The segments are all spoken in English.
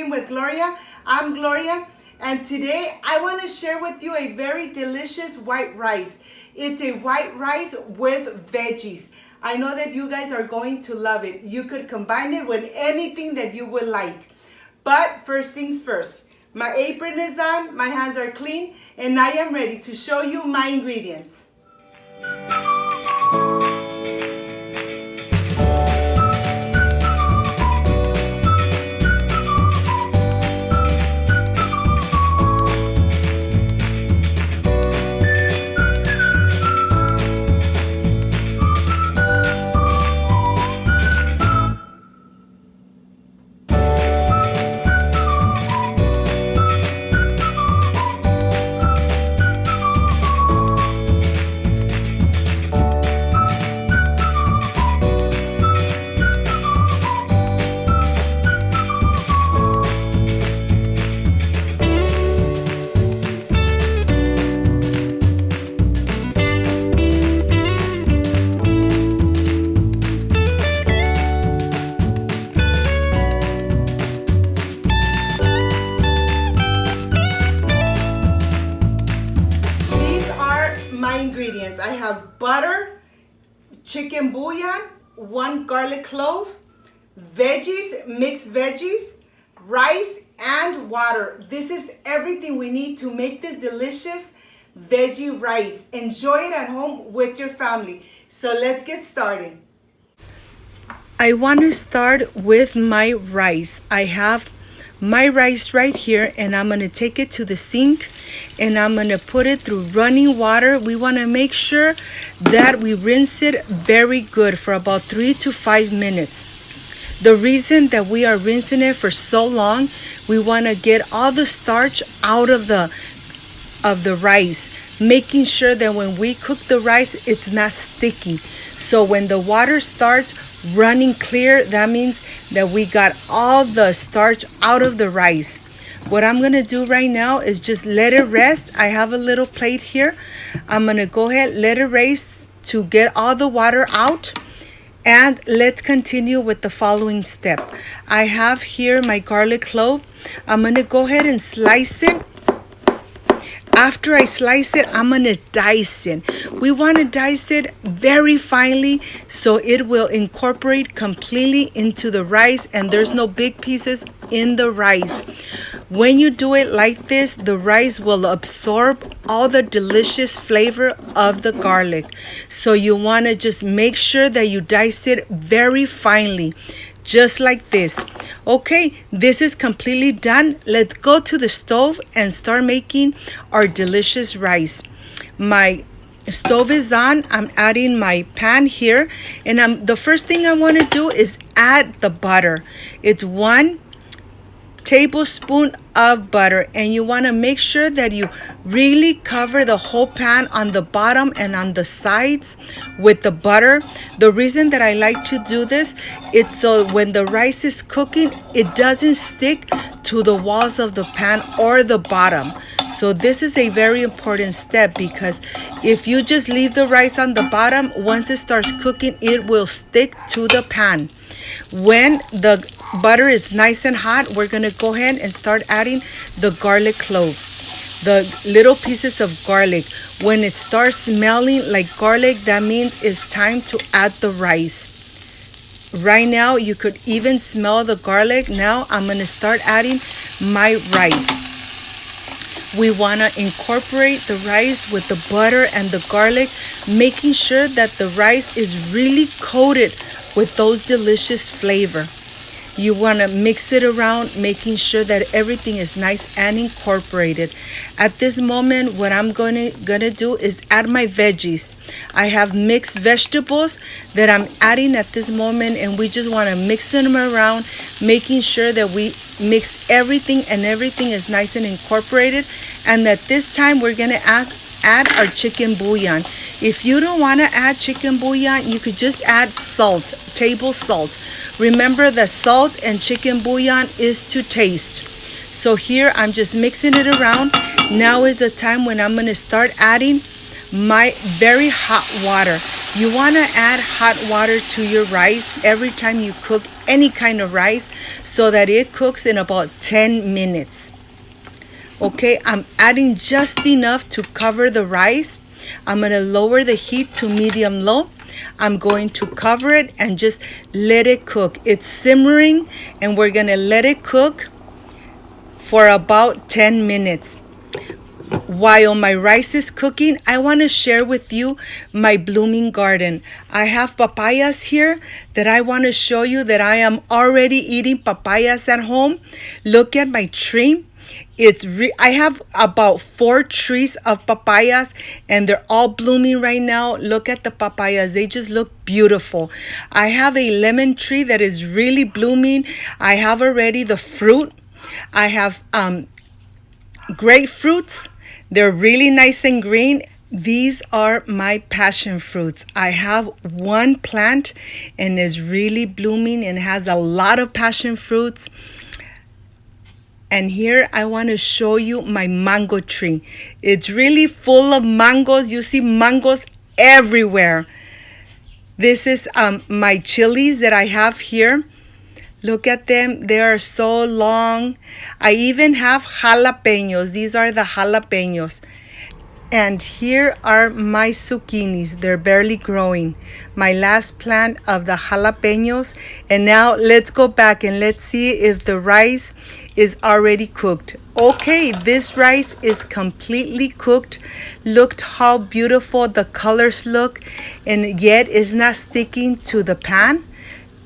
Cooking with Gloria. I'm Gloria, and today I want to share with you a very delicious white rice. It's a white rice with veggies. I know that you guys are going to love it. You could combine it with anything that you would like. But first things first, my apron is on, my hands are clean, and I am ready to show you my ingredients. My ingredients: I have butter, chicken bouillon, 1 garlic clove, veggies, mixed veggies, rice, and water. This is everything we need to make this delicious veggie rice. Enjoy it at home with your family. So let's get started. I want to start with my rice. I have my rice right here, and I'm going to take it to the sink and I'm going to put it through running water. We want to make sure that we rinse it very good for about 3 to 5 minutes. The reason that we are rinsing it for so long, we want to get all the starch out of the rice, making sure that when we cook the rice, it's not sticky. So when the water starts running clear, that means that we got all the starch out of the rice. What I'm gonna do right now is just let it rest. I have a little plate here. I'm gonna go ahead, let it rest to get all the water out. And let's continue with the following step. I have here my garlic clove. I'm gonna go ahead and slice it. After I slice it, I'm gonna dice it. We wanna dice it very finely so it will incorporate completely into the rice and there's no big pieces in the rice. When you do it like this, the rice will absorb all the delicious flavor of the garlic. So you wanna just make sure that you dice it very finely, just like this. Okay, this is completely done. Let's go to the stove and start making our delicious rice. My stove is on. I'm adding my pan here, and the first thing I want to do is add the butter. It's 1 tablespoon of butter, and you want to make sure that you really cover the whole pan on the bottom and on the sides with the butter. The reason that I like to do this, it's so when the rice is cooking, it doesn't stick to the walls of the pan or the bottom. So this is a very important step, because if you just leave the rice on the bottom, once it starts cooking, it will stick to the pan. When the butter is nice and hot, we're gonna go ahead and start adding the garlic clove, the little pieces of garlic. When it starts smelling like garlic, that means it's time to add the rice. Right now, you could even smell the garlic. Now I'm gonna start adding my rice. We wanna incorporate the rice with the butter and the garlic, making sure that the rice is really coated with those delicious flavor. You want to mix it around, making sure that everything is nice and incorporated. At this moment, what I'm gonna do is add my veggies. I have mixed vegetables that I'm adding at this moment, and we just want to mix them around, making sure that we mix everything and everything is nice and incorporated. And at this time, we're gonna add our chicken bouillon. If you don't want to add chicken bouillon, you could just add salt, table salt. Remember that salt and chicken bouillon is to taste. So here I'm just mixing it around. Now is the time when I'm going to start adding my very hot water. You want to add hot water to your rice every time you cook any kind of rice, so that it cooks in about 10 minutes. Okay, I'm adding just enough to cover the rice. I'm going to lower the heat to medium low. I'm going to cover it and just let it cook. It's simmering, and we're going to let it cook for about 10 minutes. While my rice is cooking, I want to share with you my blooming garden. I have papayas here that I want to show you that I am already eating papayas at home. Look at my tree. I have about 4 trees of papayas, and they're all blooming right now. Look at the papayas. They just look beautiful. I have a lemon tree that is really blooming. I have already the fruit. I have grapefruits. They're really nice and green. These are my passion fruits. I have one plant and is really blooming and has a lot of passion fruits. And here I want to show you my mango tree. It's really full of mangoes. You see mangoes everywhere. This is my chilies that I have here. Look at them. They are so long. I even have jalapenos. These are the jalapenos. And here are my zucchinis. They're barely growing. My last plant of the jalapenos. And now let's go back and let's see if the rice is already cooked. Okay, this rice is completely cooked. Look how beautiful the colors look. And yet it's not sticking to the pan.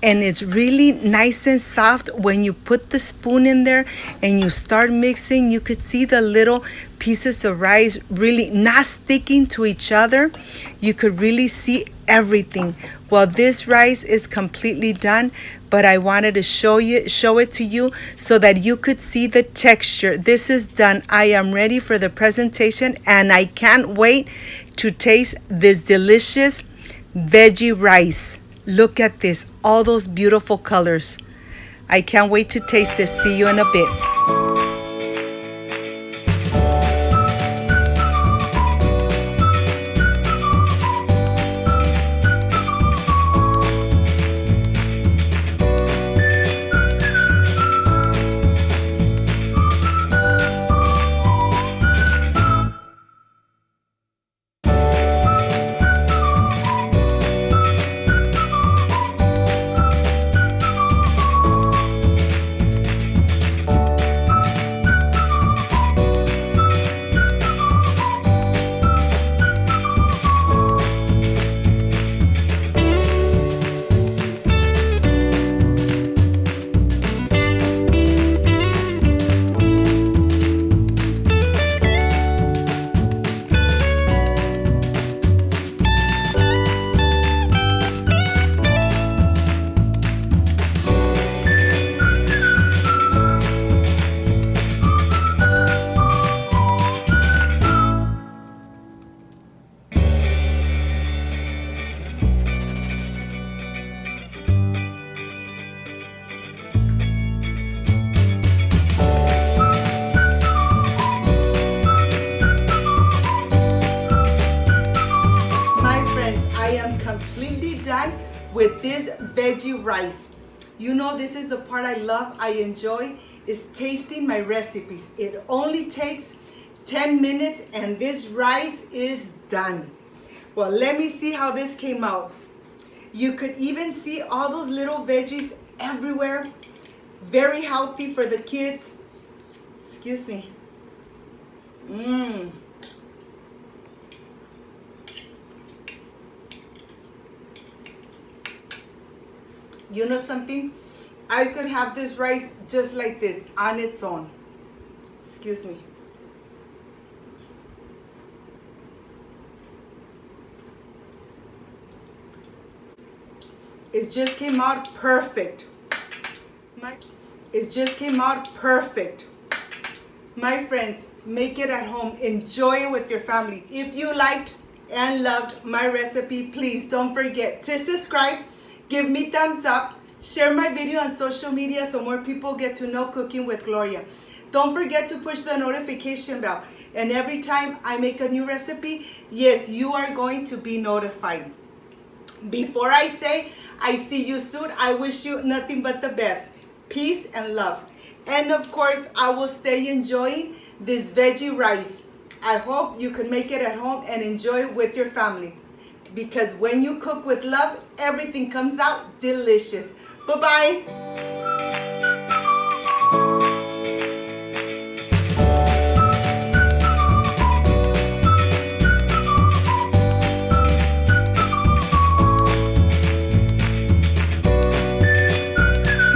And it's really nice and soft. When you put the spoon in there and you start mixing, you could see the little pieces of rice really not sticking to each other. You could really see everything. Well, this rice is completely done, but I wanted to show it to you so that you could see the texture. This is done. I am ready for the presentation, and I can't wait to taste this delicious veggie rice. Look at this, all those beautiful colors. I can't wait to taste this. See you in a bit. Completely done with this veggie rice. You know, this is the part I love, I enjoy, is tasting my recipes. It only takes 10 minutes and this rice is done. Well, let me see how this came out. You could even see all those little veggies everywhere. Very healthy for the kids. Excuse me. You know something? I could have this rice just like this on its own. Excuse me. It just came out perfect. It just came out perfect. My friends, make it at home. Enjoy it with your family. If you liked and loved my recipe, please don't forget to subscribe. Give me thumbs up, share my video on social media so more people get to know Cooking with Gloria. Don't forget to push the notification bell. And every time I make a new recipe, yes, you are going to be notified. Before I say, I see you soon, I wish you nothing but the best. peace, and love. And of course, I will stay enjoying this veggie rice. I hope you can make it at home and enjoy it with your family. Because when you cook with love, everything comes out delicious. Bye-bye.